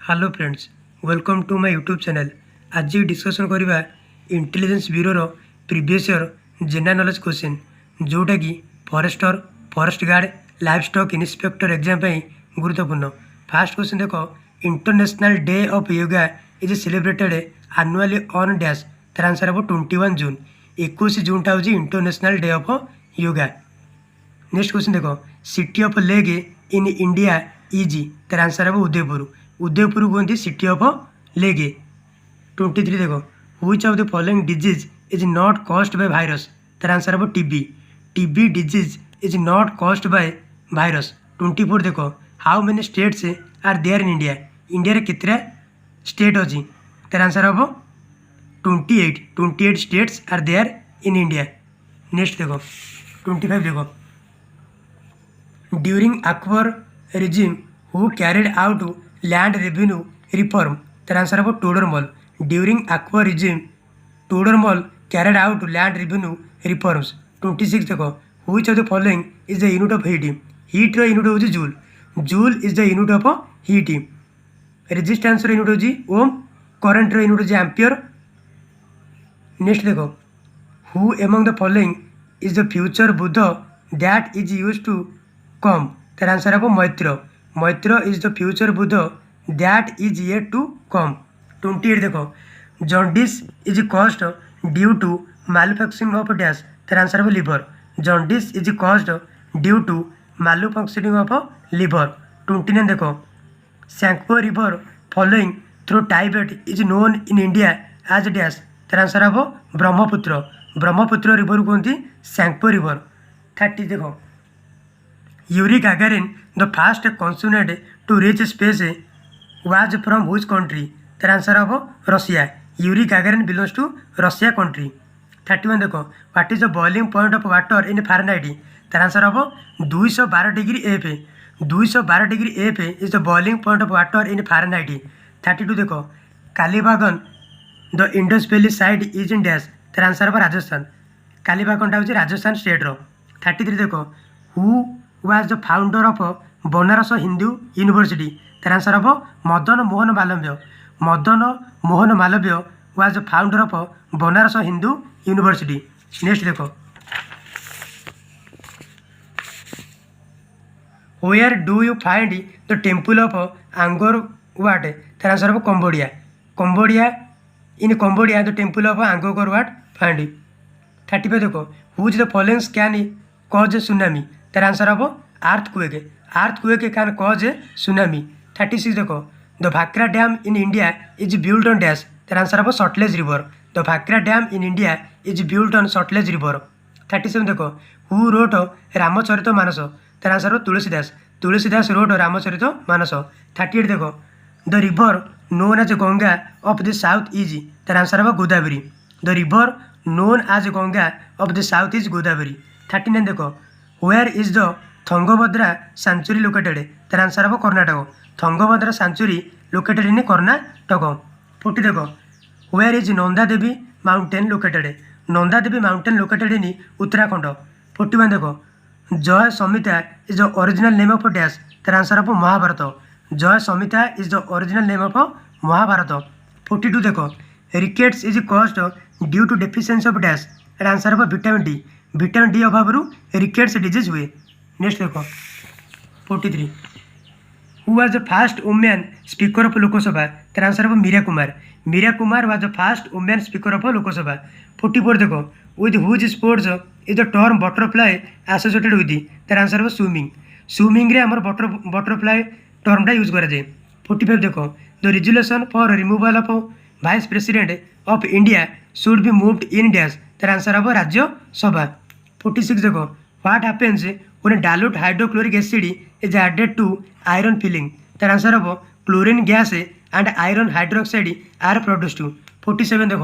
Hello friends, welcome to my YouTube channel. आज discussion करवा intelligence bureau previous year general knowledge question जोटा कि forester, forest guard, livestock inspector exam गुरुत्वपूर्ण। First question देख, international day of yoga is celebrated annually on dash. तार answer हम 21 June. 21 जूनटा हूँ international day of yoga. Next question देख, city of lakes in India is. तार answer हम उदयपुर। उदयपुर कहते सिटी ऑफ लेग। 23 देख, which of the following disease is not caused by virus. तार आंसर हम TB. TB disease is not caused by virus. 24 देख, how many states are there in India. India रे कितने state अच्छी। तार answer हम 28। 28 states are there in India. Next देख, 25 देख, during Akbar regime who carried out land revenue reform। तार answer हम Todarmal. During Akbar regime Todarmal carried out land revenue reforms। 26 देख, which of the following is the unit of heat। Heat रो unit हूँ joule. Joule is the unit of heat. Resistance रो unit हूँ ohm. Current रो unit हूँ ampere. Next देख, who among the following is the future Buddha that is yet to come. तार answer हम Maitreya. Maitreya is the future Buddha that is yet to come. 28 देख, jaundice is caused due to manufacturing of dash. तार answer हम liver. Jaundice is caused due to manufacturing of liver. 29 देख, Tsangpo river following through Tibet is known in India as dash. तार answer हम Brahmaputra. Brahmaputra river कहते Tsangpo river. 30 देख, Yuri Gagarin the first cosmonaut to reach space was from which country. तार answer हम Russia. Yuri Gagarin belongs to Russia country. 31 देख, what is the boiling point of water in Fahrenheit. तार answer हम 212 degree F. 212 degree F is the boiling point of water in Fahrenheit. 32 देख, Kalibangan the Indus Valley site is in dash. तार answer हम राजस्थान। कालीबागनटा हूँ Rajasthan state रो। 33 देख, who was the founder of Banaras Hindu University. तार आंसर हम Madan Mohan Malviya. Madan Mohan Malviya was the founder of Banaras Hindu University. Next देख, where do you find the temple of Angkor Wat. तार आंसर हम Cambodia. Cambodia in Cambodia the temple of Angkor Wat find. 35 देख, which the following can cause tsunami. तार answer हम earthquake. Earthquake can cause tsunami. 36 देख, the Bhakra dam in India is built on dash. तार answer हम Sutlej river. The Bhakra dam in India is built on Sutlej river. 37 देख, who wrote Ramcharit Manas. तार answer हम Tulsidas. Tulsidas wrote Ramcharit Manas. 38 देख, the river known as Ganga of the south is. तार answer हम Godavari. The river known as Ganga of the south is Godavari. 39 देख, where is the Tungabhadra sanctuary located. तार answer हम Karnataka. Tungabhadra sanctuary located in Karnataka. 40 देख, where is Nanda Devi mountain located. Nanda Devi mountain located in Uttarakhand. 41 देख, Jaya Samhita is the original name of dash. तार answer हम Mahabharata. Jaya Samhita is the original name of Mahabharat. 42 देख, rickets is caused due to deficiency of dash. तार answer हम vitamin D. Vitamin D अभाव rickets disease हुए। Next देख, 43, who was the first women speaker of Lok Sabha. तार answer हम Meera Kumar. Meera Kumar was the first women speaker of Lok Sabha. 44 देख, with whose sports is the term butterfly associated with. तार answer हम swimming. Swimming रे हमर बटरफ्लाई टर्मटा यूज करा जाए। 45 देख, the resolution for removal of vice president of India should be moved in dash. तार आंसर हम राज्यसभा। 46 देख, what happens when dilute hydrochloric acid is added to iron filing. तार आंसर हम chlorine gas and iron hydroxide are produced. 47 देख,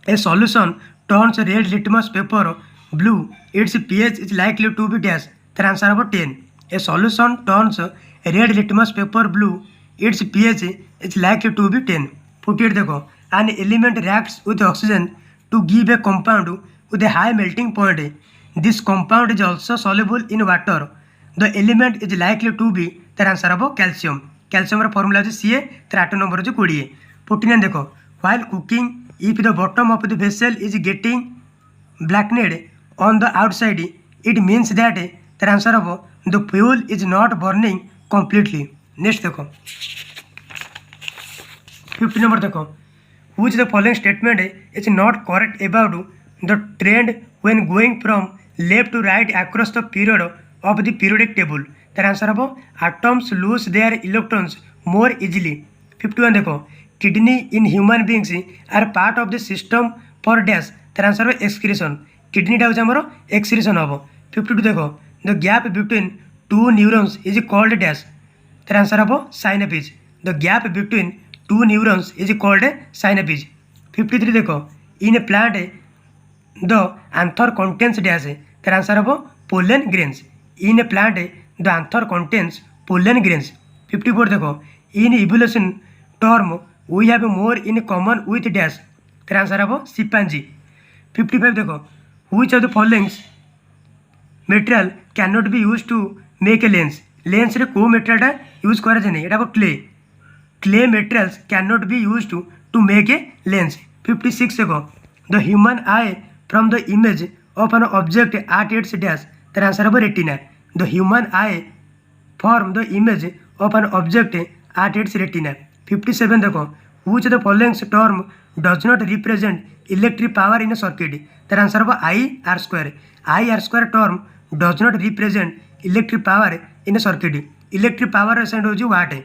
a solution turns red litmus paper blue its pH is likely to be dash. तार answer हम 10। A solution turns red litmus paper blue its pH is likely to be 10। 48 देख, an element reacts with oxygen to give a compound with a high melting point. This compound is also soluble in water. The element is likely to be, तार answer हम calcium. କ୍ୟାଲସିୟମର formula ହେଉଛି C A, ତାର 8 number ହେଉଛି 20। 49 ଦେଖ, while cooking if the bottom of the vessel is getting blackened on the outside it means that, ତାର answer ହେବ the fuel is not burning completely. Next ଦେଖ 50 नंबर देखो, which the following statement is not correct about the trend when going from left to right across the period of the periodic table। तार answer हम atoms lose their electrons more easily। 51 देखो, kidney in human beings are part of the system for dash। तार answer हम excretion, kidney टा होचे हमरो excretion हबो। 52 देखो, the gap between two neurons is called dash। तार आंसर हम synapse, the gap between two neurons is called synapse। 53 देखो, in a plant the anther contains dash। तार आंसर हम pollen grains, in a plant the anther contains pollen grains। 54 देखो, in evolution term we have more in common with dash। तार answer हम chimpanzee। 55 देखो, which of the following material cannot be used to make a lens। Lens रे को मेटेरियलटा use करा जाए नहीं, एटा clay, clay materials cannot be used to make a lens। 56 देखो, the human eye from the image of an object at its dash। तार answer है retina, the human eye from the image of an object at its retina। 57 देखो, which the following term does not represent electric power in a circuit। तार answer है IR square, IR square term does not represent electric power in a circuit। electric power represent होची watt।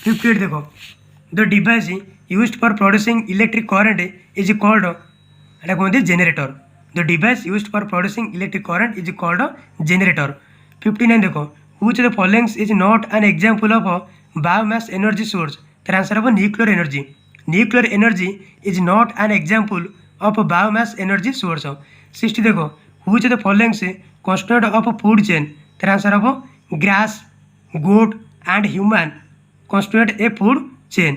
58 देखो, the device used for producing electric current is called, एटा कहते generator. The device used for producing electric current is called generator. 59 देखो, which the following is not an example of biomass energy source. तार answer है nuclear energy, nuclear energy is not an example of biomass energy source. 60 देखो, which the following constituent of food chain. तार answer है grass, goat and human constitute a food chain।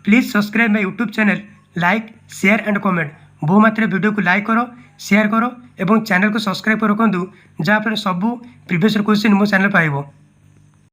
Please subscribe my YouTube channel, like share and comment. बहु मात्रा video को like करो, share करो और channel को सब्सक्राइब कर रखु, जहाँफल सब प्रिवियस क्वेश्चन मो चैनल पाइब।